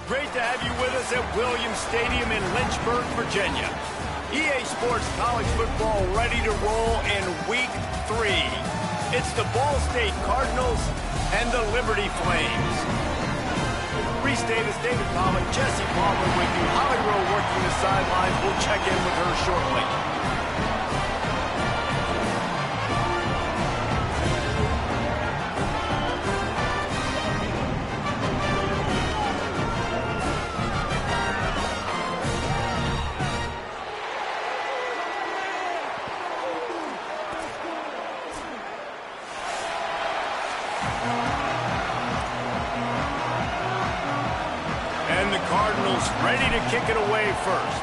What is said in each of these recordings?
Great to have you with us at Williams Stadium in Lynchburg, Virginia. EA Sports College Football ready to roll in Week 3. It's the Ball State Cardinals and the Liberty Flames. Reese Davis, David Pollock, Jesse Palmer with you. Holly Rowe working the sidelines. We'll check in with her shortly. Ready to kick it away first.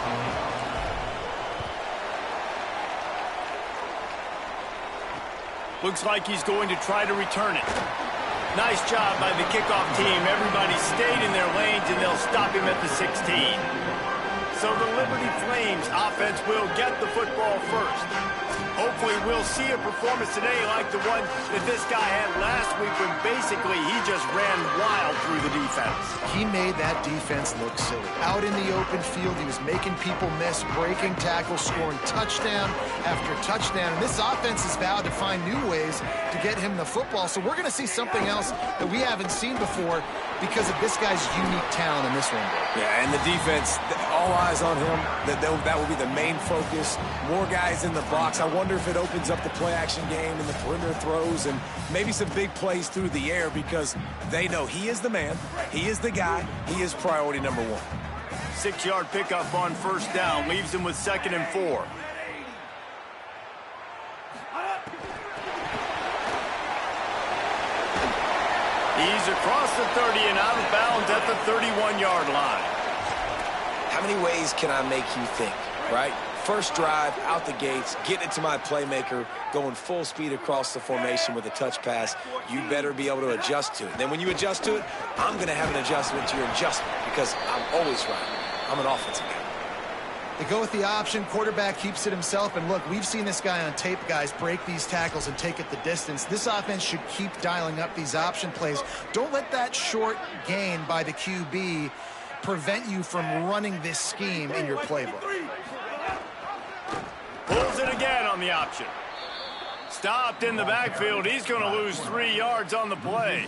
Looks like he's going to try to return it. Nice job by the kickoff team. Everybody stayed in their lanes, and they'll stop him at the 16. So the Liberty Flames offense will get the football first. Hopefully we'll see a performance today like the one that this guy had last week when basically he just ran wild through the defense. He made that defense look silly. Out in the open field, he was making people miss, breaking tackles, scoring touchdown after touchdown. And this offense has vowed to find new ways to get him the football. So we're going to see something else that we haven't seen before because of this guy's unique talent in this one. Yeah, and the defense, all eyes on him. That will be the main focus. More guys in the box. I wonder if it opens up the play-action game and the perimeter throws and maybe some big plays through the air because they know he is the man, he is the guy, he is priority number one. 6-yard pickup on first down leaves him with 2nd and 4. He's across the 30 and out of bounds at the 31-yard line. How many ways can I make you think, right? First drive, out the gates, getting it to my playmaker, going full speed across the formation with a touch pass. You better be able to adjust to it. Then when you adjust to it, I'm going to have an adjustment to your adjustment because I'm always right. I'm an offensive guy. They go with the option. Quarterback keeps it himself. And look, we've seen this guy on tape, guys, break these tackles and take it the distance. This offense should keep dialing up these option plays. Don't let that short gain by the QB prevent you from running this scheme in your playbook. Pulls it again on the option. Stopped in the backfield. He's going to lose 3 yards on the play.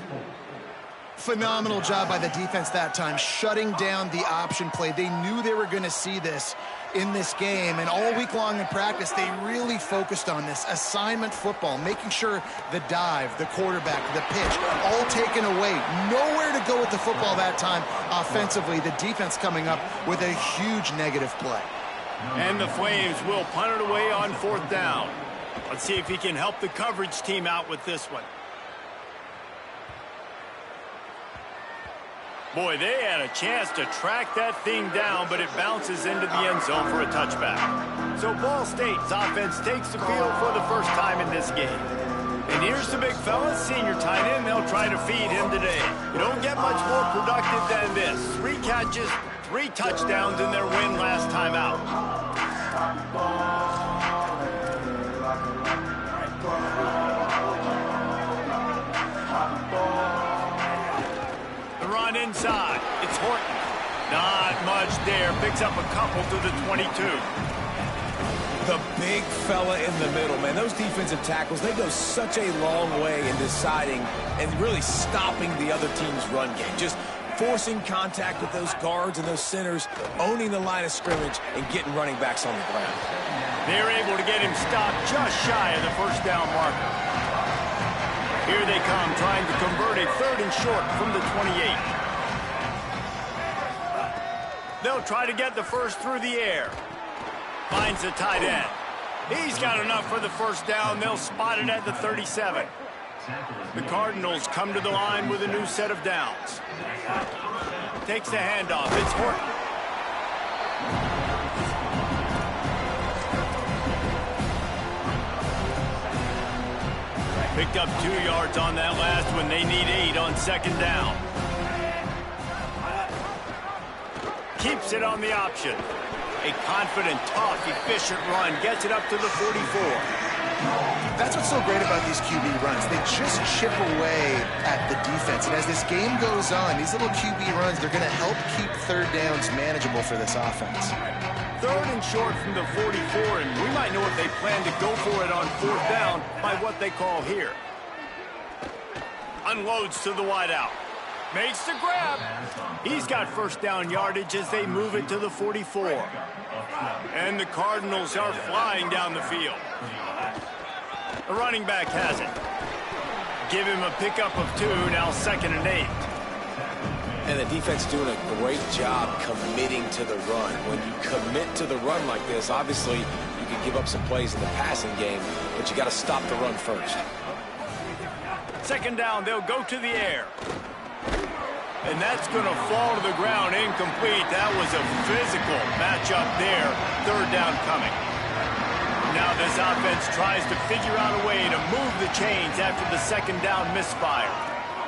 Phenomenal job by the defense that time, shutting down the option play. They knew they were going to see this in this game, and all week long in practice, they really focused on this assignment football, making sure the dive, the quarterback, the pitch, all taken away. Nowhere to go with the football that time offensively. The defense coming up with a huge negative play. And the Flames will punt it away on 4th down. Let's see if he can help the coverage team out with this one. Boy, they had a chance to track that thing down, but it bounces into the end zone for a touchback. So Ball State's offense takes the field for the first time in this game. And here's the big fella, senior tight end. They'll try to feed him today. You don't get much more productive than this. 3 catches, 3 touchdowns in their win last time out. The run inside. It's Horton. Not much there. Picks up a couple to the 22. The big fella in the middle, man. Those defensive tackles, they go such a long way in deciding and really stopping the other team's run game. Just forcing contact with those guards and those centers, owning the line of scrimmage, and getting running backs on the ground. They're able to get him stopped just shy of the first down marker. Here they come, trying to convert a 3rd and short from the 28. They'll try to get the first through the air. Finds the tight end. He's got enough for the first down. They'll spot it at the 37. The Cardinals come to the line with a new set of downs. Takes the handoff. It's Horton. Picked up 2 yards on that last one. They need 8 on 2nd down. Keeps it on the option. A confident, tough, efficient run. Gets it up to the 44. That's what's so great about these QB runs. They just chip away at the defense. And as this game goes on, these little QB runs, they're going to help keep third downs manageable for this offense. Third and short from the 44, and we might know if they plan to go for it on fourth down by what they call here. Unloads to the wideout. Makes the grab. He's got first down yardage as they move it to the 44. And the Cardinals are flying down the field. The running back has it. Give him a pickup of 2, now 2nd and 8. And the defense doing a great job committing to the run. When you commit to the run like this, obviously you can give up some plays in the passing game, but you got to stop the run first. 2nd down, they'll go to the air. And that's going to fall to the ground incomplete. That was a physical matchup there. 3rd down coming. Now this offense tries to figure out a way to move the chains after the 2nd down misfire.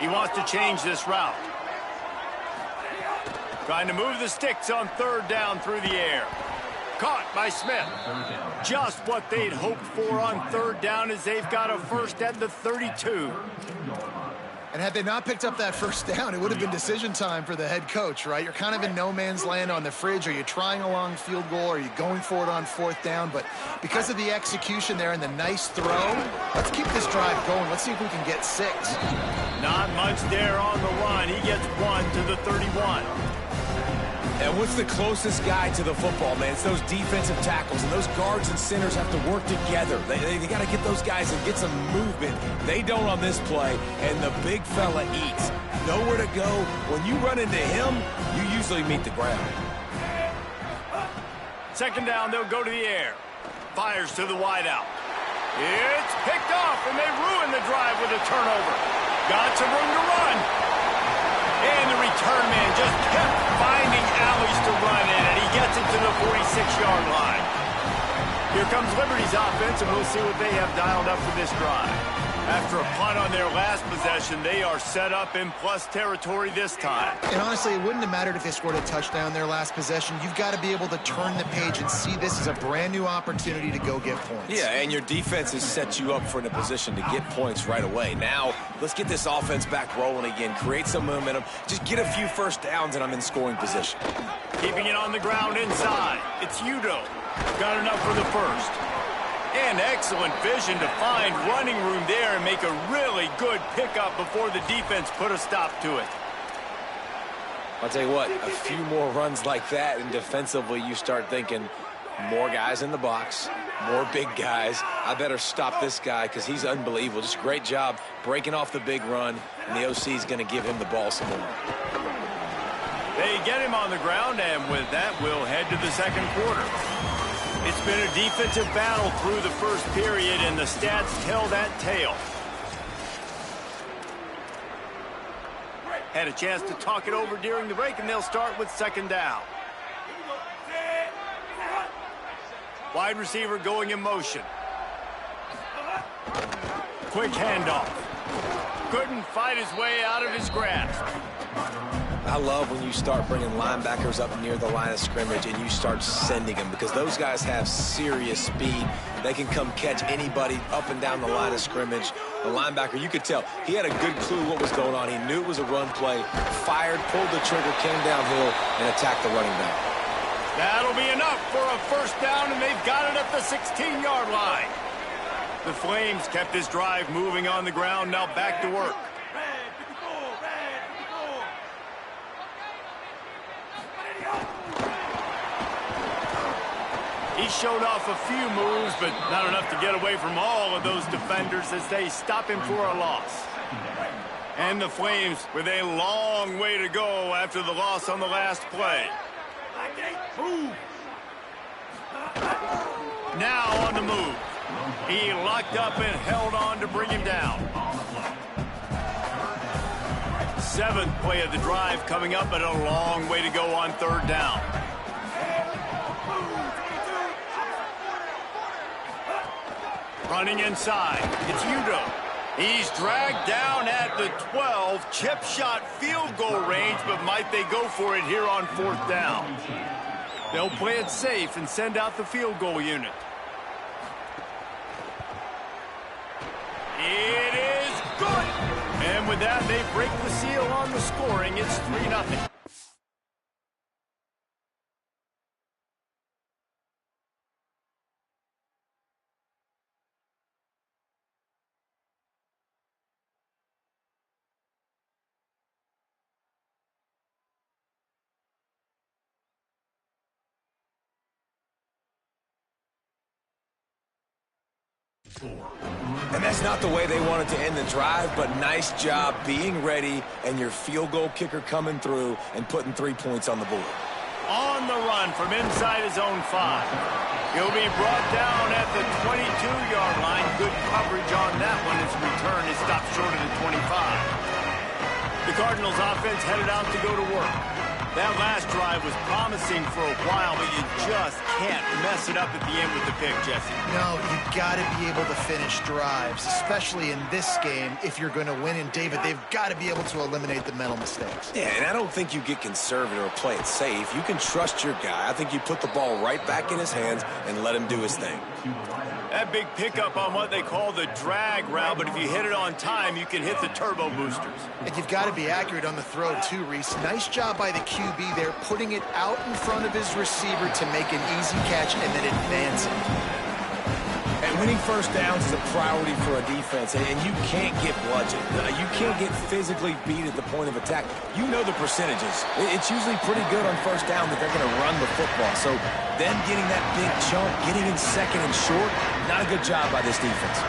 He wants to change this route. Trying to move the sticks on 3rd down through the air. Caught by Smith. Just what they'd hoped for on 3rd down as they've got a first at the 32. And had they not picked up that first down, it would have been decision time for the head coach, right? You're kind of in no man's land on the fridge. Are you trying a long field goal? Are you going for it on 4th down? But because of the execution there and the nice throw, let's keep this drive going. Let's see if we can get 6. Not much there on the run. He gets 1 to the 31. And what's the closest guy to the football, man? It's those defensive tackles, and those guards and centers have to work together. They got to get those guys and get some movement. They don't on this play, and the big fella eats. Nowhere to go. When you run into him, you usually meet the ground. 2nd down, they'll go to the air. Fires to the wideout. It's picked off, and they ruin the drive with a turnover. Got some room to run. And the return man just kept finding alleys to run in, and he gets it to the 46-yard line. Here comes Liberty's offense, and we'll see what they have dialed up for this drive. After a punt on their last possession, they are set up in plus territory this time. And honestly, it wouldn't have mattered if they scored a touchdown their last possession. You've got to be able to turn the page and see this as a brand new opportunity to go get points. Yeah, and your defense has set you up for in a position to get points right away. Now, let's get this offense back rolling again, create some momentum, just get a few first downs, and I'm in scoring position. Keeping it on the ground inside. It's Udo. Got enough for the first. And excellent vision to find running room there and make a really good pickup before the defense put a stop to it. I'll tell you what, a few more runs like that, and defensively you start thinking more guys in the box, more big guys. I better stop this guy because he's unbelievable. Just a great job breaking off the big run, and the OC is going to give him the ball some more. They get him on the ground, and with that, we'll head to the 2nd quarter. It's been a defensive battle through the first period, and the stats tell that tale. Had a chance to talk it over during the break, and they'll start with 2nd down. Wide receiver going in motion. Quick handoff. Couldn't fight his way out of his grasp. I love when you start bringing linebackers up near the line of scrimmage and you start sending them, because those guys have serious speed. They can come catch anybody up and down the line of scrimmage. The linebacker, you could tell, he had a good clue what was going on. He knew it was a run play, fired, pulled the trigger, came downhill, and attacked the running back. That'll be enough for a first down, and they've got it at the 16-yard line. The Flames kept this drive moving on the ground, now back to work. He showed off a few moves, but not enough to get away from all of those defenders as they stop him for a loss. And the Flames with a long way to go after the loss on the last play. Now on the move. He locked up and held on to bring him down. 7th play of the drive coming up, but a long way to go on 3rd down. Running inside, it's Udo. He's dragged down at the 12, chip shot field goal range, but might they go for it here on 4th down? They'll play it safe and send out the field goal unit. It is good. And with that, they break the seal on the scoring. It's 3-0. And that's not the way they wanted to end the drive, but nice job being ready and your field goal kicker coming through and putting 3 points on the board. On the run from inside his own 5. He'll be brought down at the 22-yard line. Good coverage on that one. His return is stopped short of the 25. The Cardinals offense headed out to go to work. That last drive was promising for a while, but you just can't mess it up at the end with the pick, Jesse. No, you've got to be able to finish drives, especially in this game if you're going to win. And, David, they've got to be able to eliminate the mental mistakes. Yeah, and I don't think you get conservative or play it safe. You can trust your guy. I think you put the ball right back in his hands and let him do his thing. That big pickup on what they call the drag route, but if you hit it on time, you can hit the turbo boosters. And you've got to be accurate on the throw, too, Reese. Nice job by the QB there, putting it out in front of his receiver to make an easy catch and then advance it. And winning first downs is a priority for a defense, and you can't get bludgeoned. You can't get physically beat at the point of attack. You know the percentages. It's usually pretty good on first down that they're going to run the football. So them getting that big chunk, getting in second and short, not a good job by this defense.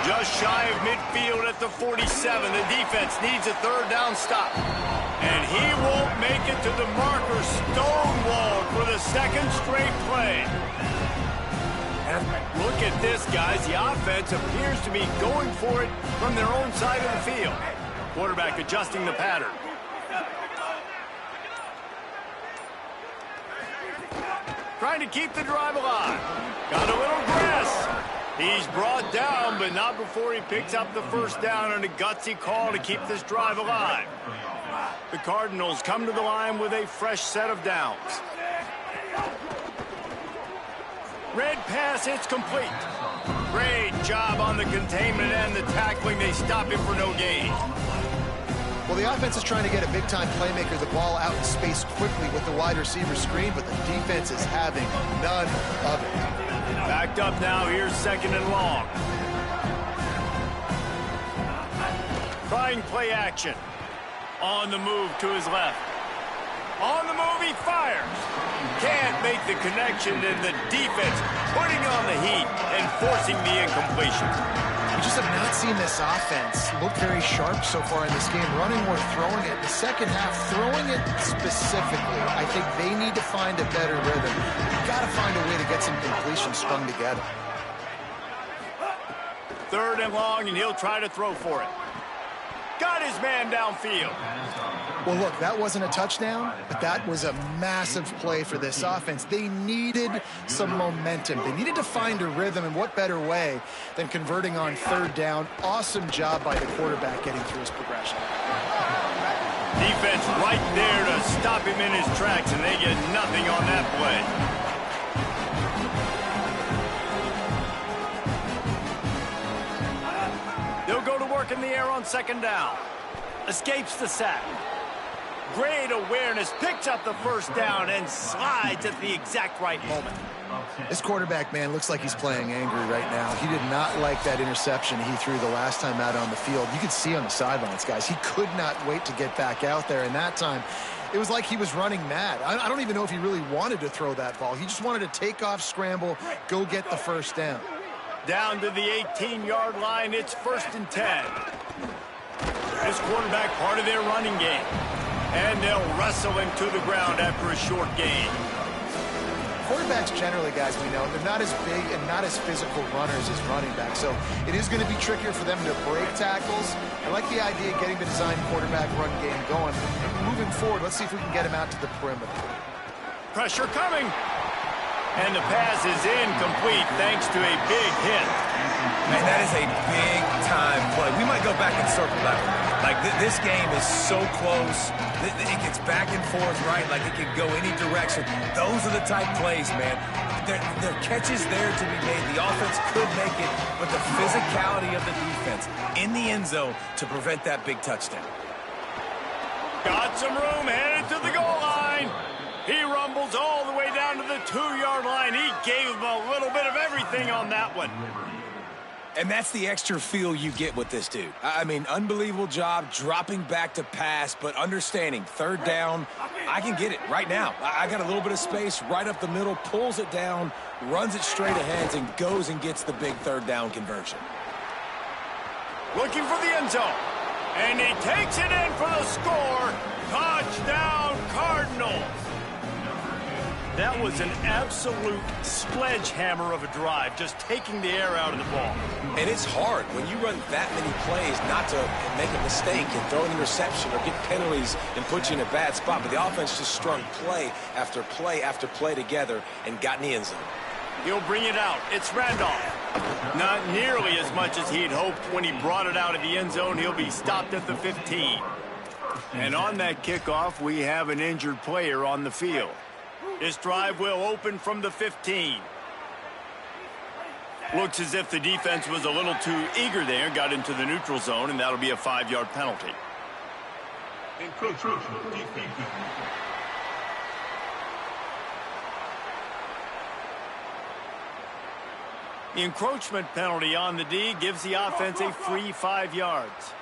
Just shy of midfield at the 47. The defense needs a third down stop. And he won't make it to the marker, stonewalled for the second straight play. And look at this, guys. The offense appears to be going for it from their own side of the field. Quarterback adjusting the pattern. Trying to keep the drive alive. Got a little grass. He's brought down, but not before he picks up the first down and a gutsy call to keep this drive alive. The Cardinals come to the line with a fresh set of downs. Red pass, it's complete. Great job on the containment and the tackling. They stop him for no gain. Well, the offense is trying to get a big-time playmaker the ball out in space quickly with the wide receiver screen, but the defense is having none of it. Backed up now, here's second and long. Trying play action. On the move to his left. On the move, he fires. Can't make the connection, and the defense putting on the heat and forcing the incompletion. We just have not seen this offense look very sharp so far in this game, running or throwing it. The second half, throwing it specifically, I think they need to find a better rhythm. You've got to find a way to get some completions strung together. Third and long, and he'll try to throw for it. Got his man downfield. Well, look, that wasn't a touchdown, but that was a massive play for this offense. They needed some momentum. They needed to find a rhythm, and what better way than converting on third down. Awesome job by the quarterback getting through his progression. Defense right there to stop him in his tracks, and they get nothing on that play. They'll go to work in the air on second down. Escapes the sack. Great awareness, picks up the first down, and slides at the exact right moment. This quarterback, man, looks like he's playing angry right now. He did not like that interception he threw the last time out on the field. You could see on the sidelines, guys, he could not wait to get back out there, and that time it was like he was running mad. I don't even know if he really wanted to throw that ball. He just wanted to take off, scramble, go get the first down. Down to the 18-yard line, it's 1st and 10. This quarterback part of their running game. And they'll wrestle him to the ground after a short gain. Quarterbacks generally, guys, we know, they're not as big and not as physical runners as running backs. So it is going to be trickier for them to break tackles. I like the idea of getting the design quarterback run game going. Moving forward, let's see if we can get him out to the perimeter. Pressure coming. And the pass is incomplete thanks to a big hit. Man, that is a big-time play. We might go back and circle that one. Like, this game is so close. It gets back and forth, right? Like, it can go any direction. Those are the type plays, man. There are catches there to be made. The offense could make it, but the physicality of the defense in the end zone to prevent that big touchdown. Got some room, headed to the goal line. He rumbles all the way down to the 2-yard line. He gave him a little bit of everything on that one. And that's the extra feel you get with this dude. I mean, unbelievable job dropping back to pass, but understanding third down, I can get it right now. I got a little bit of space right up the middle, pulls it down, runs it straight ahead, and goes and gets the big third down conversion. Looking for the end zone. And he takes it in for the score. Touchdown, Cardinals. That was an absolute sledgehammer of a drive, just taking the air out of the ball. And it's hard when you run that many plays not to make a mistake and throw an interception or get penalties and put you in a bad spot. But the offense just strung play after play after play together and got in the end zone. He'll bring it out. It's Randolph. Not nearly as much as he'd hoped when he brought it out of the end zone. He'll be stopped at the 15. And on that kickoff, we have an injured player on the field. This drive will open from the 15. Looks as if the defense was a little too eager there, got into the neutral zone, and that'll be a 5-yard penalty. The encroachment penalty on the D gives the offense a free 5 yards.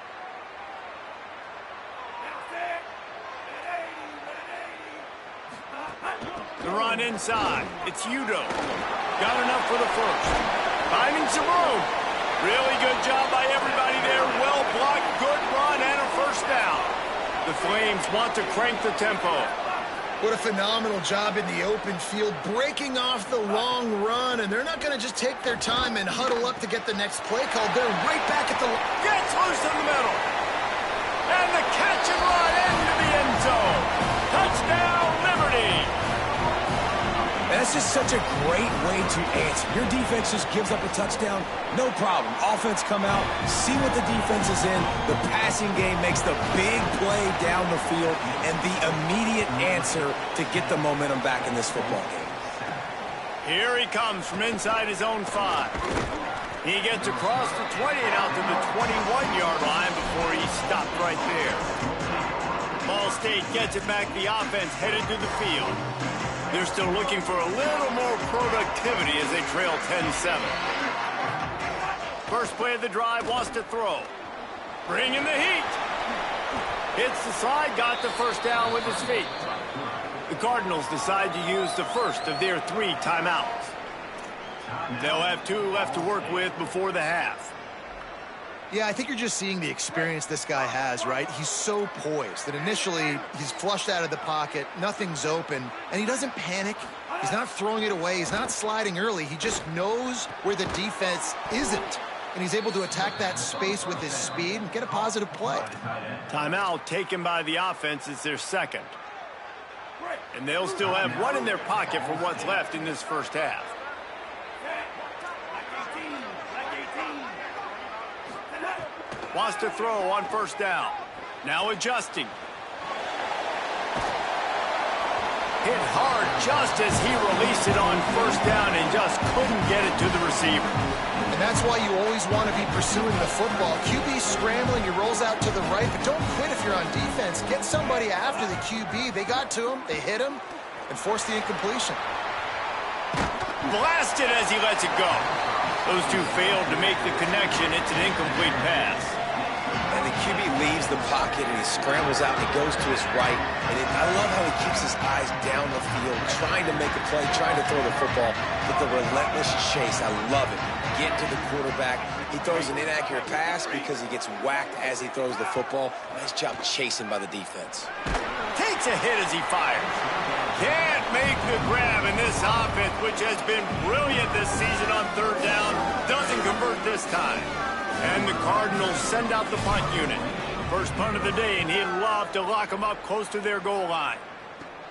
The run inside. It's Udo. Got enough for the first. Finding some room. Really good job by everybody there. Well blocked, good run, and a first down. The Flames want to crank the tempo. What a phenomenal job in the open field, breaking off the long run, and they're not going to just take their time and huddle up to get the next play called. They're right back at the... Gets loose in the middle. And the catch and run into the end zone. Touchdown, Liberty. That's just such a great way to answer. Your defense just gives up a touchdown, no problem. Offense come out, see what the defense is in. The passing game makes the big play down the field and the immediate answer to get the momentum back in this football game. Here he comes from inside his own 5. He gets across the 20 and out to the 21-yard line before he stopped right there. Ball State gets it back. The offense headed to the field. They're still looking for a little more productivity as they trail 10-7. First play of the drive, wants to throw. Bringing the heat. Hits the slide, got the first down with his feet. The Cardinals decide to use the first of their 3 timeouts. They'll have 2 left to work with before the half. Yeah, I think you're just seeing the experience this guy has, right? He's so poised that initially he's flushed out of the pocket, nothing's open, and he doesn't panic. He's not throwing it away. He's not sliding early. He just knows where the defense isn't, and he's able to attack that space with his speed and get a positive play. Timeout taken by the offense is their second. And they'll still have 1 in their pocket for what's left in this first half. Wants to throw on first down. Now adjusting. Hit hard just as he released it on first down and just couldn't get it to the receiver. And that's why you always want to be pursuing the football. QB scrambling, he rolls out to the right, but don't quit if you're on defense. Get somebody after the QB. They got to him, they hit him, and forced the incompletion. Blasted as he lets it go. Those two failed to make the connection. It's an incomplete pass. And the QB leaves the pocket and he scrambles out and he goes to his right. And I love how he keeps his eyes down the field, trying to make a play, trying to throw the football. But the relentless chase, I love it. Get to the quarterback. He throws an inaccurate pass because he gets whacked as he throws the football. Nice job chasing by the defense. Takes a hit as he fires. Can't make the grab, and this offense, which has been brilliant this season on third down, doesn't convert this time. And the Cardinals send out the punt unit. First punt of the day, and he'd love to lock them up close to their goal line.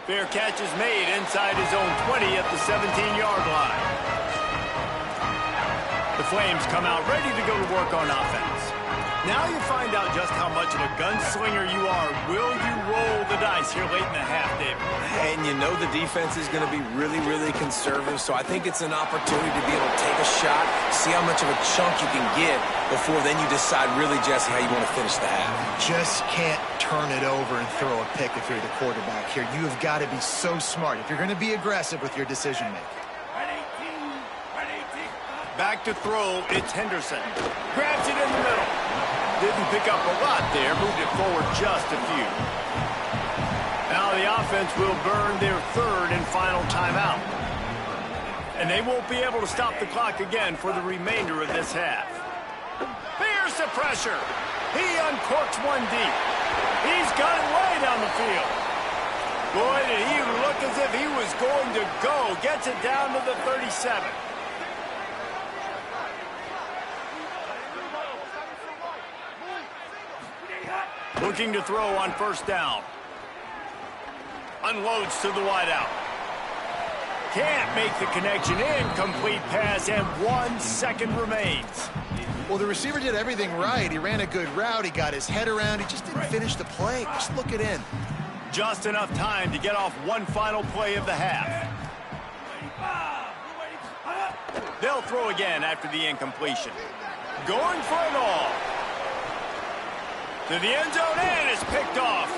Fair catch is made inside his own 20 at the 17-yard line. The Flames come out ready to go to work on offense. Now you find out just how much of a gunslinger you are. Will you roll the dice here late in the half, David? And you know the defense is going to be really, really conservative, so I think it's an opportunity to be able to take a shot, see how much of a chunk you can get before then you decide really, Jesse, how you want to finish the half. Just can't turn it over and throw a pick if you're the quarterback here. You have got to be so smart if you're going to be aggressive with your decision-making. Back to throw, it's Henderson. Grabs it in the middle. Didn't pick up a lot there, moved it forward just a few. Now the offense will burn their third and final timeout. And they won't be able to stop the clock again for the remainder of this half. Here's the pressure. He uncorks one deep. He's got it way down the field. Boy, did he look as if he was going to go. Gets it down to the 37. Looking to throw on first down. Unloads to the wideout. Can't make the connection. Incomplete pass, and 1 second remains. Well, the receiver did everything right. He ran a good route. He got his head around. He just didn't finish the play. Just look it in. Just enough time to get off one final play of the half. They'll throw again after the incompletion. Going for it all. To the end zone, and it's picked off.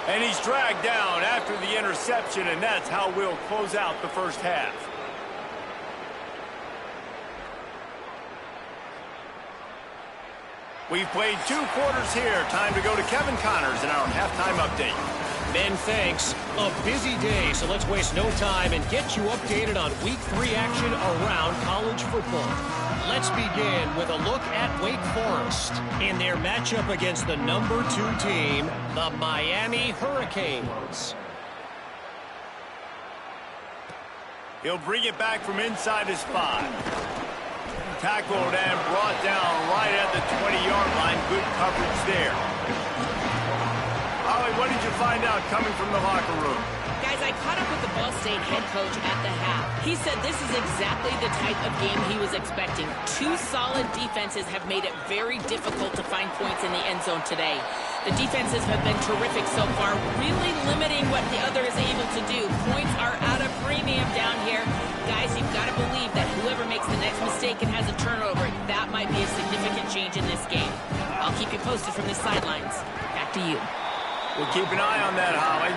And he's dragged down after the interception, and that's how we'll close out the first half. We've played 2 quarters here. Time to go to Kevin Connors in our halftime update. Ben, thanks. A busy day, so let's waste no time and get you updated on Week 3 action around college football. Let's begin with a look at Wake Forest in their matchup against the number 2 team, the Miami Hurricanes. He'll bring it back from inside his 5. Tackled and brought down right at the 20-yard line. Good coverage there. Holly, what did you find out coming from the locker room? Guys, I caught up with the Ball State head coach at the half. He said this is exactly the type of game he was expecting. 2 solid defenses have made it very difficult to find points in the end zone today. The defenses have been terrific so far, really limiting what the other is able to do. Points are at a premium down here. Guys, you've got to believe that whoever makes the next mistake and has a turnover, that might be a significant change in this game. I'll keep you posted from the sidelines. Back to you. We'll keep an eye on that, Holly.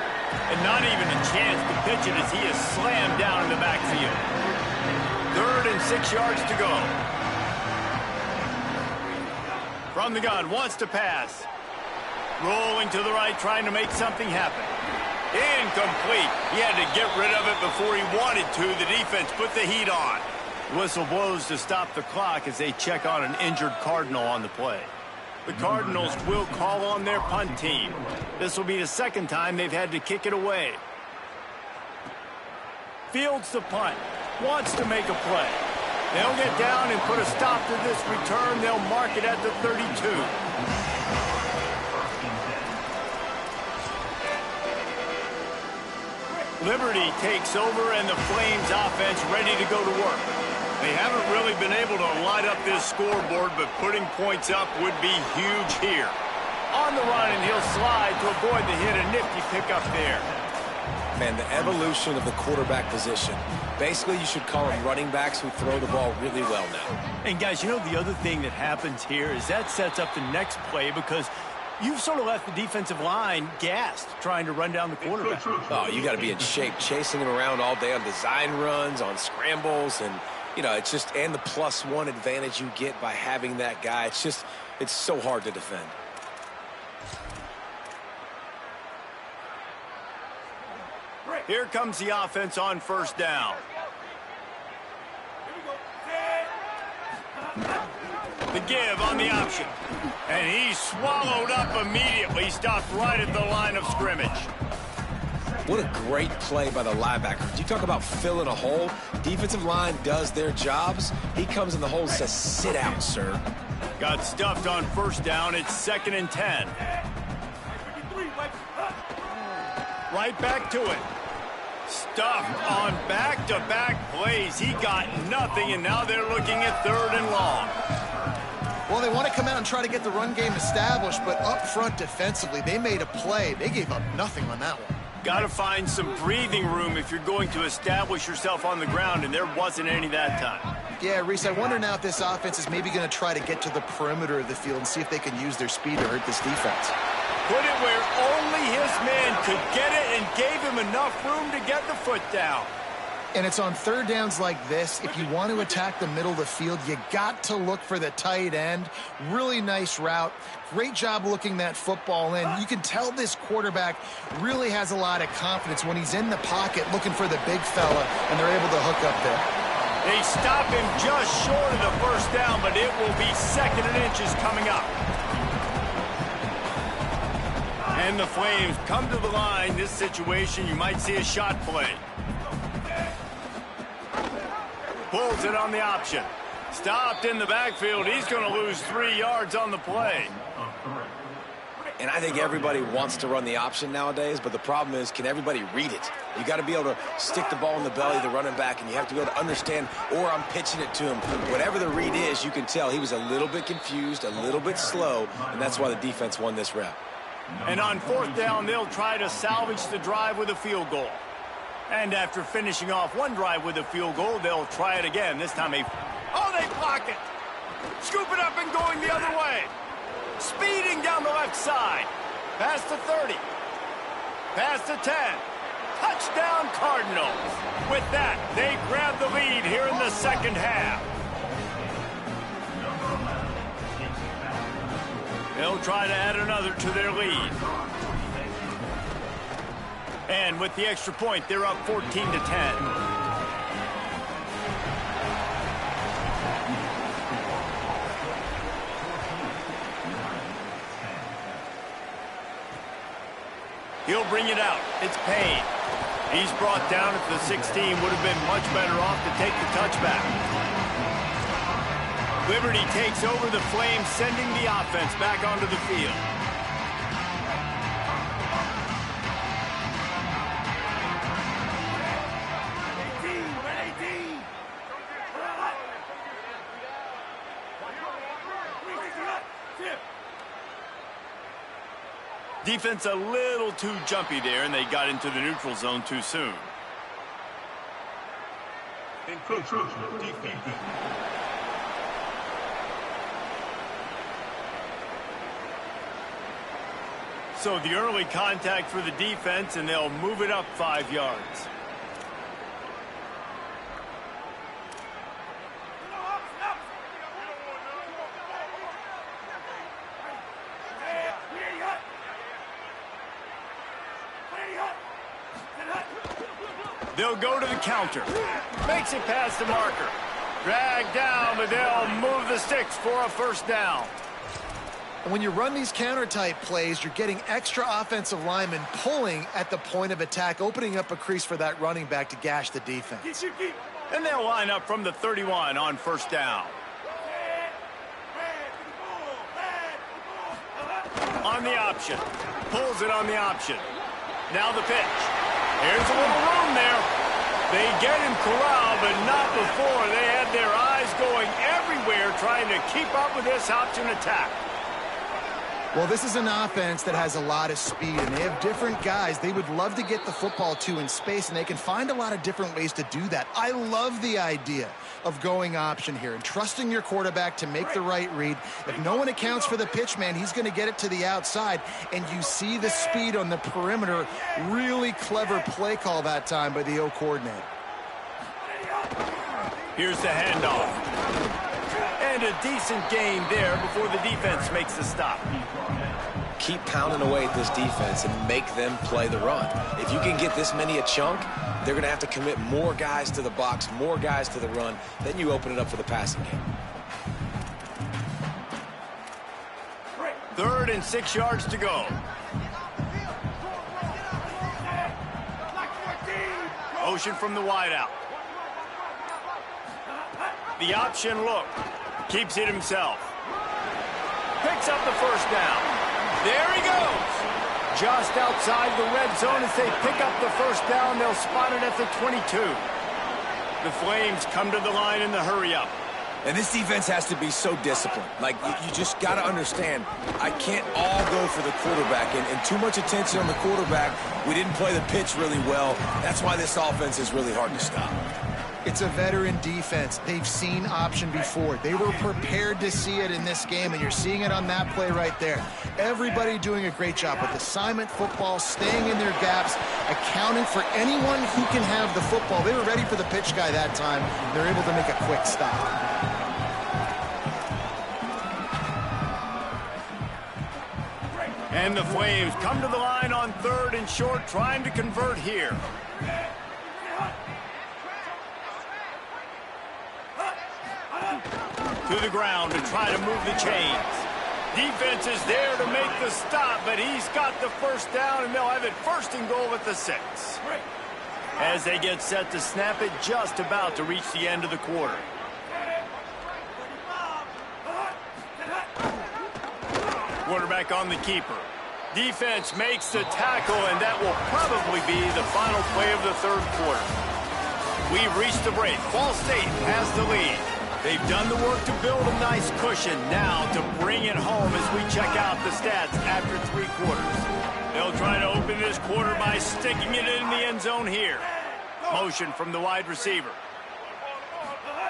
And not even a chance to pitch it as he is slammed down in the backfield. 3rd and 6 yards to go. From the gun, wants to pass. Rolling to the right, trying to make something happen. Incomplete. He had to get rid of it before he wanted to. The defense put the heat on. Whistle blows to stop the clock as they check on an injured Cardinal on the play. The Cardinals will call on their punt team. This will be the 2nd time they've had to kick it away. Fields the punt. Wants to make a play. They'll get down and put a stop to this return. They'll mark it at the 32. Liberty takes over, and the Flames offense ready to go to work. They haven't really been able to light up this scoreboard, but putting points up would be huge here. On the run, and he'll slide to avoid the hit. A nifty pickup there. Man, the evolution of the quarterback position. Basically, you should call them running backs who throw the ball really well now. And, guys, you know the other thing that happens here is that sets up the next play because you've sort of left the defensive line gassed trying to run down the quarterback. Oh, you got to be in shape, chasing him around all day on design runs, on scrambles, and, you know, it's just, and the +1 advantage you get by having that guy. It's just, it's so hard to defend. Here comes the offense on first down. The give on the option. And he's swallowed up immediately, stopped right at the line of scrimmage. What a great play by the linebacker. You talk about filling a hole. Defensive line does their jobs. He comes in the hole and says, sit out, sir. Got stuffed on first down. It's 2nd and 10. Right back to it. Stuffed on back-to-back plays. He got nothing, and now they're looking at 3rd and long. Well, they want to come out and try to get the run game established, but up front defensively, they made a play. They gave up nothing on that one. Got to find some breathing room if you're going to establish yourself on the ground, and there wasn't any that time. Yeah, Reese, I wonder now if this offense is maybe going to try to get to the perimeter of the field and see if they can use their speed to hurt this defense. Put it where only his man could get it and gave him enough room to get the foot down. And it's on third downs like this. If you want to attack the middle of the field, you got to look for the tight end. Really nice route. Great job looking that football in. You can tell this quarterback really has a lot of confidence when he's in the pocket looking for the big fella, and they're able to hook up there. They stop him just short of the first down, but it will be second and inches coming up. And the Flames come to the line. This situation, you might see a shot play. Pulls it on the option. Stopped in the backfield. He's going to lose 3 yards on the play. And I think everybody wants to run the option nowadays, but the problem is, can everybody read it? You got to be able to stick the ball in the belly of the running back, and you have to be able to understand, or I'm pitching it to him. Whatever the read is, you can tell he was a little bit confused, a little bit slow, and that's why the defense won this rep. And on fourth down, they'll try to salvage the drive with a field goal. And after finishing off one drive with a field goal, they'll try it again. This time they block it. Scoop it up and going the other way. Speeding down the left side. Past the 30. Past the 10. Touchdown Cardinals. With that, they grab the lead here in the second half. They'll try to add another to their lead. And with the extra point, they're up 14-10. He'll bring it out. It's Payne. He's brought down at the 16. Would have been much better off to take the touchback. Liberty takes over the Flames, sending the offense back onto the field. Defense a little too jumpy there, and they got into the neutral zone too soon. Defense. So the early contact for the defense, and they'll move it up 5 yards. They'll go to the counter. Makes it past the marker. Dragged down, but they'll move the sticks for a first down. And when you run these counter-type plays, you're getting extra offensive linemen pulling at the point of attack, opening up a crease for that running back to gash the defense. And they'll line up from the 31 on first down. On the option. Pulls it on the option. Now the pitch. Here's a little room there. They get him corralled, but not before. They had their eyes going everywhere trying to keep up with this option attack. Well, this is an offense that has a lot of speed, and they have different guys they would love to get the football to in space, and they can find a lot of different ways to do that. I love the idea of going option here and trusting your quarterback to make the right read. If no one accounts for the pitch man, he's going to get it to the outside, and you see the speed on the perimeter. Really clever play call that time by the O coordinator. Here's the handoff. And a decent gain there before the defense makes the stop. Keep pounding away at this defense and make them play the run. If you can get this many a chunk, they're going to have to commit more guys to the box, more guys to the run. Then you open it up for the passing game. 3rd and 6 yards to go. Motion from the wideout. The option look. Keeps it himself. Picks up the first down. There he goes. Just outside the red zone as they pick up the first down. They'll spot it at the 22. The Flames come to the line in the hurry-up. And this defense has to be so disciplined. Like, you just got to understand, I can't all go for the quarterback. And too much attention on the quarterback. We didn't play the pitch really well. That's why this offense is really hard to stop. It's a veteran defense. They've seen option before. They were prepared to see it in this game, and you're seeing it on that play right there. Everybody doing a great job with assignment football, staying in their gaps, accounting for anyone who can have the football. They were ready for the pitch guy that time. They're able to make a quick stop. And the Flames come to the line on 3rd and short, trying to convert here. To the ground to try to move the chains. Defense is there to make the stop, but he's got the first down, and they'll have it 1st and goal at the 6. As they get set to snap it, just about to reach the end of the quarter. Quarterback on the keeper. Defense makes the tackle, and that will probably be the final play of the 3rd quarter. We've reached the break. Ball State has the lead. They've done the work to build a nice cushion. Now to bring it home as we check out the stats after 3 quarters. They'll try to open this quarter by sticking it in the end zone here. Motion from the wide receiver.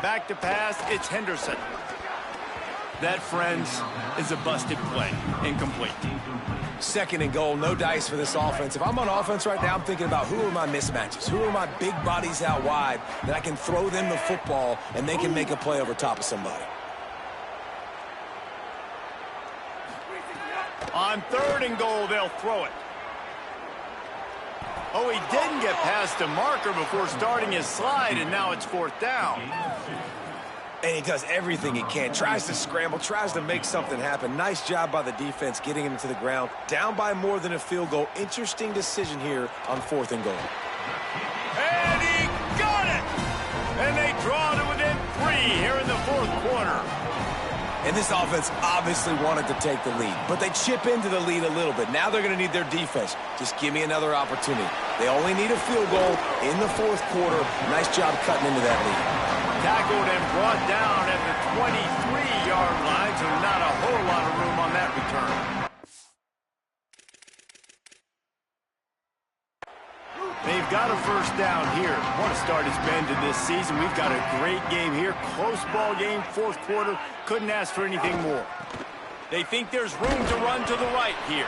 Back to pass, it's Henderson. That, friends, is a busted play. Incomplete. 2nd and goal, no dice for this offense. If I'm on offense right now, I'm thinking about who are my mismatches? Who are my big bodies out wide that I can throw them the football and they can make a play over top of somebody? On 3rd and goal, they'll throw it. Oh, he didn't get past the marker before starting his slide, and now it's 4th down. And he does everything he can. Tries to scramble, tries to make something happen. Nice job by the defense getting him to the ground. Down by more than a field goal. Interesting decision here on 4th and goal. And he got it! And they draw to within 3 here in the 4th quarter. And this offense obviously wanted to take the lead, but they chip into the lead a little bit. Now they're going to need their defense. Just give me another opportunity. They only need a field goal in the 4th quarter. Nice job cutting into that lead. Tackled and brought down at the 23-yard line, so not a whole lot of room on that return. They've got a 1st down here. What a start it's been to this season. We've got a great game here. Close ball game, 4th quarter. Couldn't ask for anything more. They think there's room to run to the right here.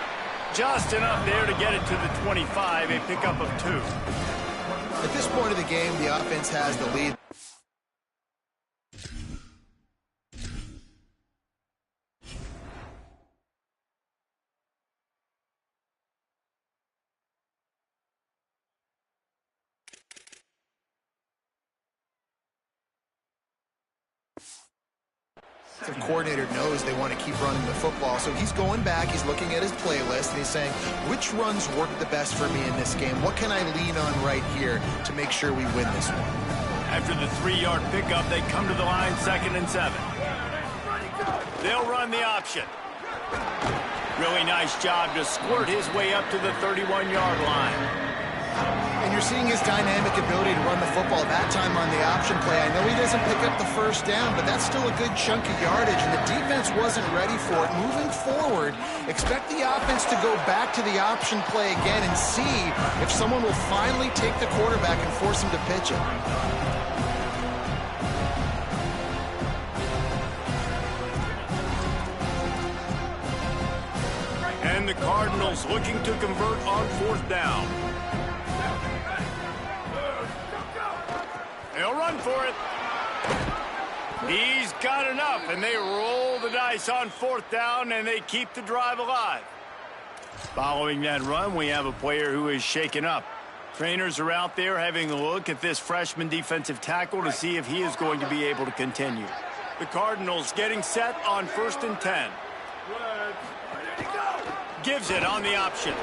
Just enough there to get it to the 25, a pickup of 2. At this point of the game, the offense has the lead. The coordinator knows they want to keep running the football, so he's going back, he's looking at his playlist, and he's saying, which runs work the best for me in this game? What can I lean on right here to make sure we win this one? After the 3-yard pickup, they come to the line 2nd and 7. They'll run the option. Really nice job to squirt his way up to the 31-yard line. And you're seeing his dynamic ability to run the football, that time on the option play. I know he doesn't pick up the 1st down, but that's still a good chunk of yardage, and the defense wasn't ready for it. Moving forward, expect the offense to go back to the option play again and see if someone will finally take the quarterback and force him to pitch it. And the Cardinals looking to convert on 4th down. They'll run for it. He's got enough, and they roll the dice on 4th down, and they keep the drive alive. Following that run, we have a player who is shaken up. Trainers are out there having a look at this freshman defensive tackle to see if he is going to be able to continue. The Cardinals getting set on 1st and 10. Gives it on the option.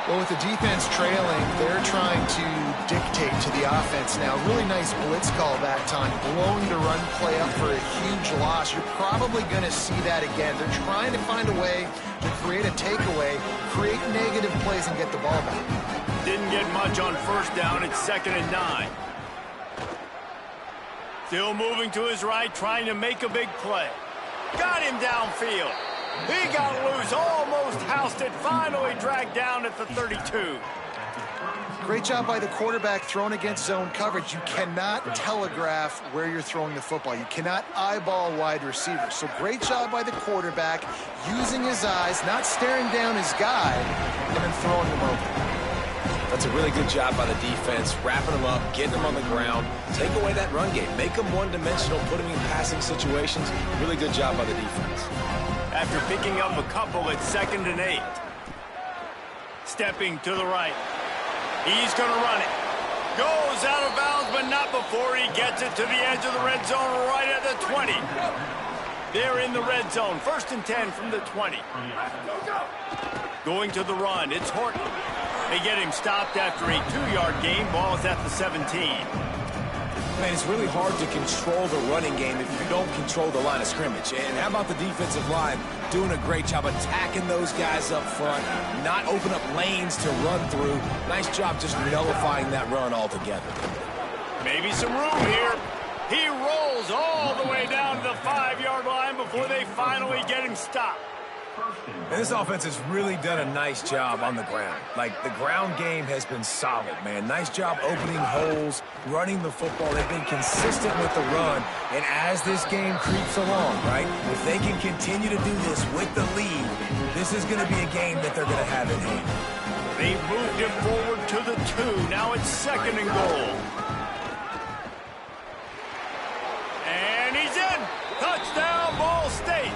Well, with the defense trailing, they're trying to dictate to the offense now. Really nice blitz call that time. Blowing the run play up for a huge loss. You're probably going to see that again. They're trying to find a way to create a takeaway, create negative plays, and get the ball back. Didn't get much on 1st down. It's 2nd and 9. Still moving to his right, trying to make a big play. Got him downfield. He got loose, almost housed it, finally dragged down at the 32. Great job by the quarterback throwing against zone coverage. You cannot telegraph where you're throwing the football. You cannot eyeball wide receivers. So great job by the quarterback using his eyes, not staring down his guy, and then throwing him open. That's a really good job by the defense, wrapping them up, getting them on the ground, take away that run game, make them one-dimensional, put them in passing situations. Really good job by the defense. After picking up a couple, it's 2nd and 8. Stepping to the right. He's going to run it. Goes out of bounds, but not before he gets it to the edge of the red zone right at the 20. They're in the red zone. 1st and 10 from the 20. Going to the run. It's Horton. They get him stopped after a 2-yard gain. Ball is at the 17. Man, it's really hard to control the running game if you don't control the line of scrimmage. And how about the defensive line doing a great job attacking those guys up front, not open up lanes to run through. Nice job just nullifying that run altogether. Maybe some room here. He rolls all the way down to the 5-yard line before they finally get him stopped. And this offense has really done a nice job on the ground. Like, the ground game has been solid, man. Nice job opening holes, running the football. They've been consistent with the run. And as this game creeps along, right, if they can continue to do this with the lead, this is going to be a game that they're going to have in hand. They've moved it forward to the 2. Now it's 2nd and goal. And he's in. Touchdown, Ball State.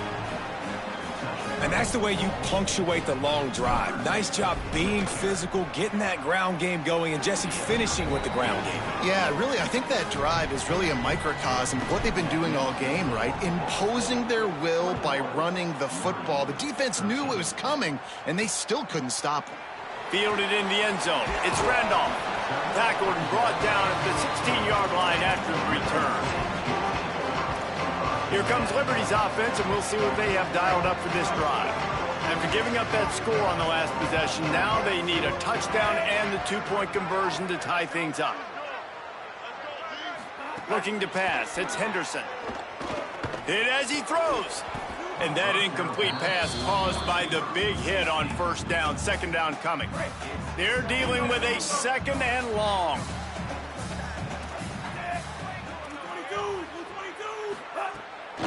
And that's the way you punctuate the long drive. Nice job being physical, getting that ground game going, and Jesse finishing with the ground game. Yeah, really, I think that drive is really a microcosm of what they've been doing all game, right? Imposing their will by running the football. The defense knew it was coming, and they still couldn't stop him. Fielded in the end zone. It's Randolph. Tackled and brought down at the 16-yard line after the return. Here comes Liberty's offense, and we'll see what they have dialed up for this drive. After giving up that score on the last possession, now they need a touchdown and the 2-point conversion to tie things up. Looking to pass, it's Henderson. Hit as he throws. And that incomplete pass caused by the big hit on 1st down, 2nd down coming. They're dealing with a 2nd and long.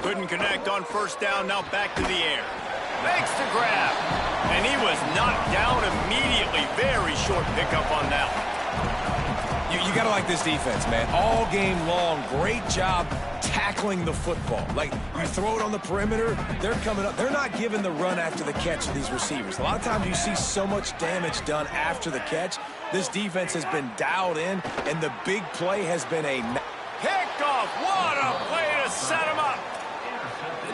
Couldn't connect on 1st down, now back to the air. Makes the grab. And he was knocked down immediately. Very short pickup on that one. You got to like this defense, man. All game long, great job tackling the football. Like, you throw it on the perimeter, they're coming up. They're not giving the run after the catch to these receivers. A lot of times you see so much damage done after the catch. This defense has been dialed in, and the big play has been a kickoff. What a play to set him up.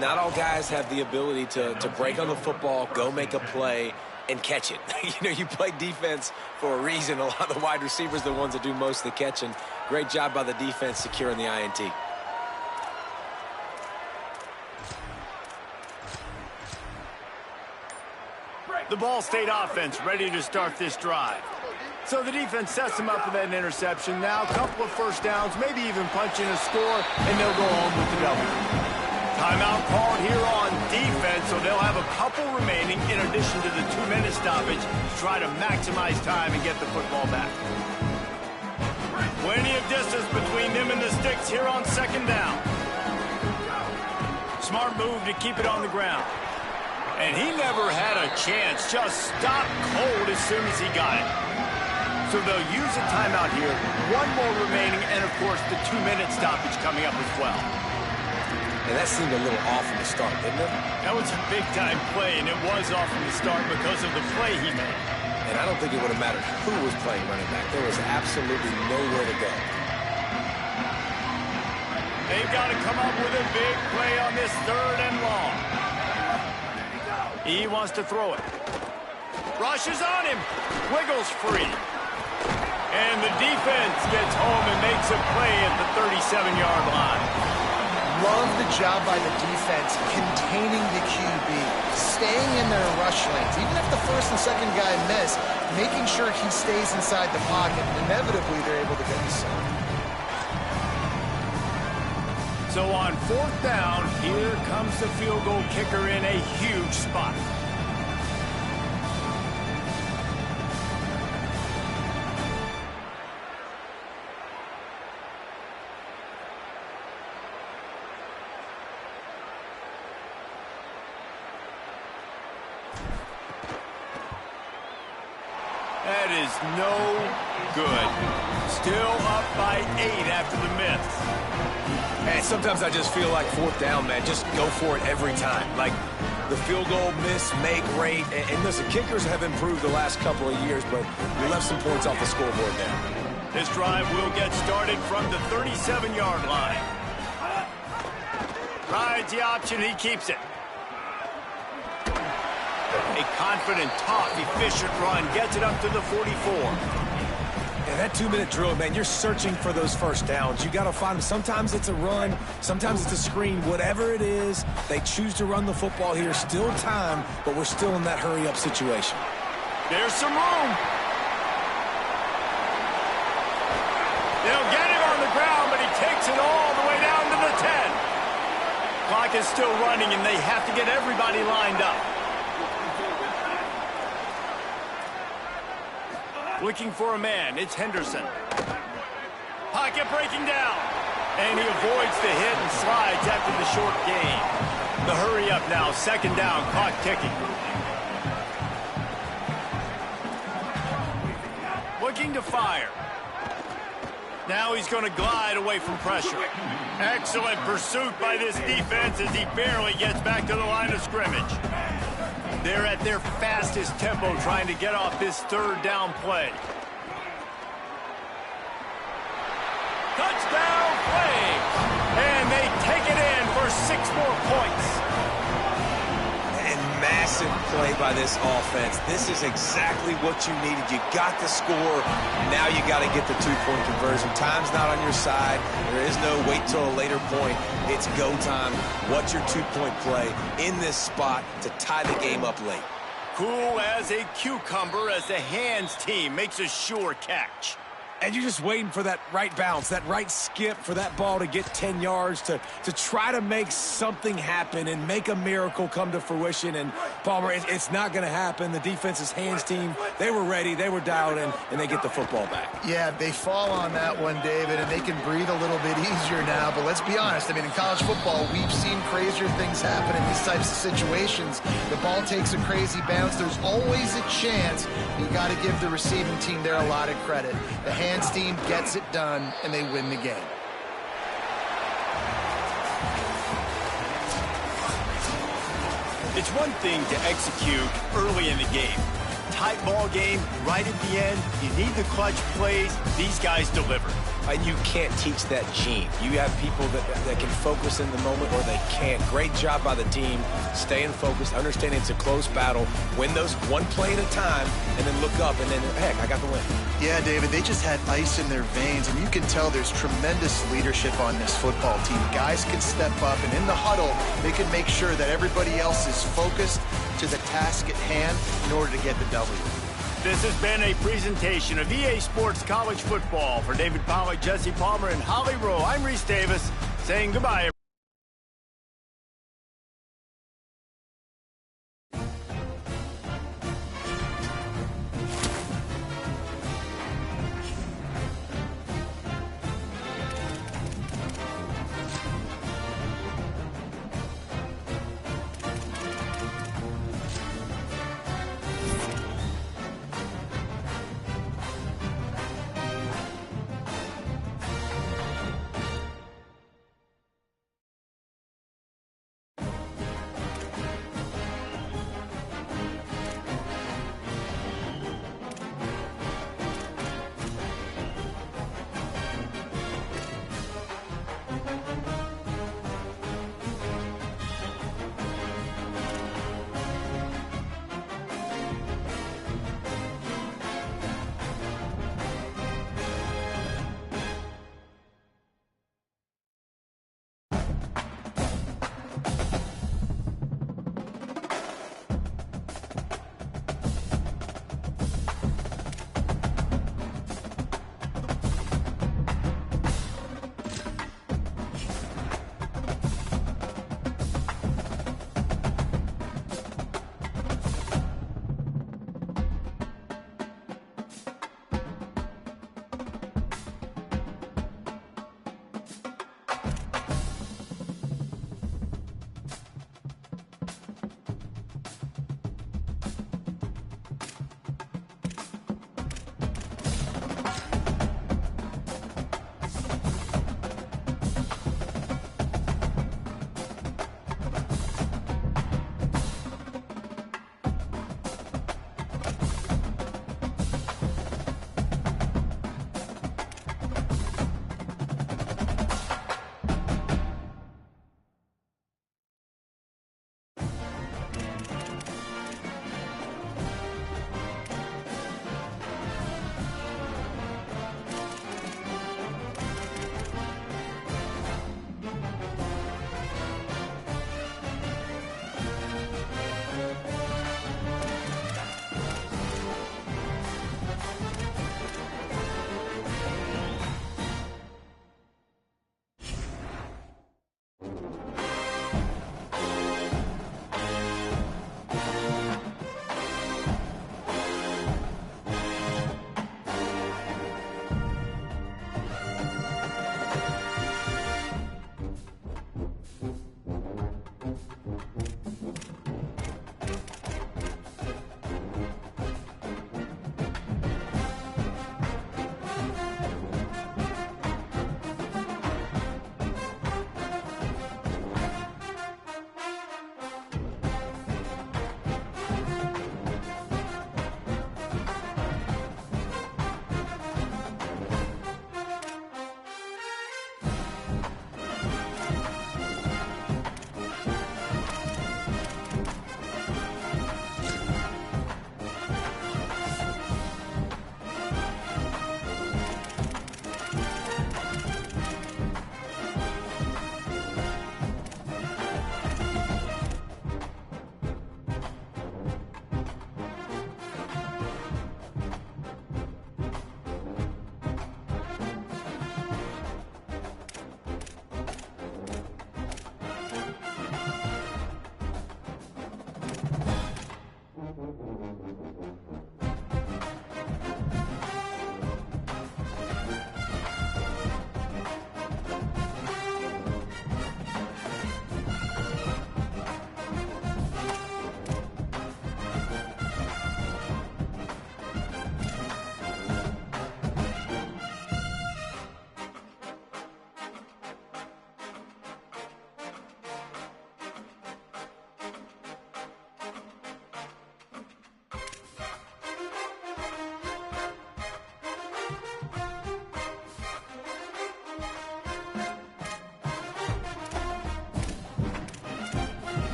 Not all guys have the ability to break on the football, go make a play, and catch it. You play defense for a reason. A lot of the wide receivers are the ones that do most of the catching. Great job by the defense securing the INT. The Ball State offense ready to start this drive. So the defense sets them up with that interception. Now a couple of 1st downs, maybe even punching a score, and they'll go home with the W. Timeout called here on defense, so they'll have a couple remaining in addition to the 2-minute stoppage to try to maximize time and get the football back. Plenty of distance between them and the sticks here on 2nd down. Smart move to keep it on the ground. And he never had a chance, just stopped cold as soon as he got it. So they'll use a timeout here, 1 more remaining, and of course the 2-minute stoppage coming up as well. And that seemed a little off from the start, didn't it? That was a big-time play, and it was off from the start because of the play he made. And I don't think it would have mattered who was playing running back. There was absolutely nowhere to go. They've got to come up with a big play on this 3rd and long. He wants to throw it. Rushes on him. Wiggles free. And the defense gets home and makes a play at the 37-yard line. Love the job by the defense containing the QB, staying in their rush lanes. Even if the 1st and 2nd guy miss, making sure he stays inside the pocket, and inevitably they're able to get the sack. So on 4th down, here comes the field goal kicker in a huge spot. That is no good. Still up by 8 after the miss. And sometimes I just feel like 4th down, man. Just go for it every time. Like the field goal miss, make rate. And listen, kickers have improved the last couple of years, but we left some points off the scoreboard there. This drive will get started from the 37-yard line. Rides the option, he keeps it. A confident, tough, efficient run gets it up to the 44. And that 2-minute drill, man, you're searching for those first downs. You got to find them. Sometimes it's a run, sometimes it's a screen. Whatever it is, they choose to run the football here. Still time, but we're still in that hurry-up situation. There's some room. They'll get him on the ground, but he takes it all the way down to the 10. Clock is still running, and they have to get everybody lined up. Looking for a man, it's Henderson. Pocket breaking down. And he avoids the hit and slides after the short gain. The hurry up now, 2nd down, clock ticking. Looking to fire. Now he's going to glide away from pressure. Excellent pursuit by this defense as he barely gets back to the line of scrimmage. They're at their fastest tempo trying to get off this 3rd down play. Touchdown Flames! And they take it in for 6 more points. And massive play by this offense. This is exactly what you needed. You got the score. Now you got to get the 2-point conversion. Time's not on your side. There is no wait till a later point. It's go time. What's your 2-point play in this spot to tie the game up late? Cool as a cucumber as the hands team makes a sure catch. And you're just waiting for that right bounce, that right skip for that ball to get 10 yards to try to make something happen and make a miracle come to fruition. And, Palmer, it's not going to happen. The defense's hands team, they were ready, they were dialed in, and they get the football back. Yeah, they fall on that one, David, and they can breathe a little bit easier now. But let's be honest. I mean, in college football, we've seen crazier things happen in these types of situations. The ball takes a crazy bounce. There's always a chance. You got to give the receiving team there a lot of credit. The hands team gets it done, and they win the game. It's one thing to execute early in the game. Tight ball game, right at the end, you need the clutch plays. These guys deliver. And you can't teach that gene. You have people that can focus in the moment or they can't. Great job by the team, staying focused, understanding it's a close battle, win those one play at a time, and then look up, and then, heck, I got the win. Yeah, David, they just had ice in their veins, and you can tell there's tremendous leadership on this football team. Guys can step up, and in the huddle, they can make sure that everybody else is focused to the task at hand in order to get the W. This has been a presentation of EA Sports College Football. For David Pollack, Jesse Palmer, and Holly Rowe, I'm Reese Davis saying goodbye.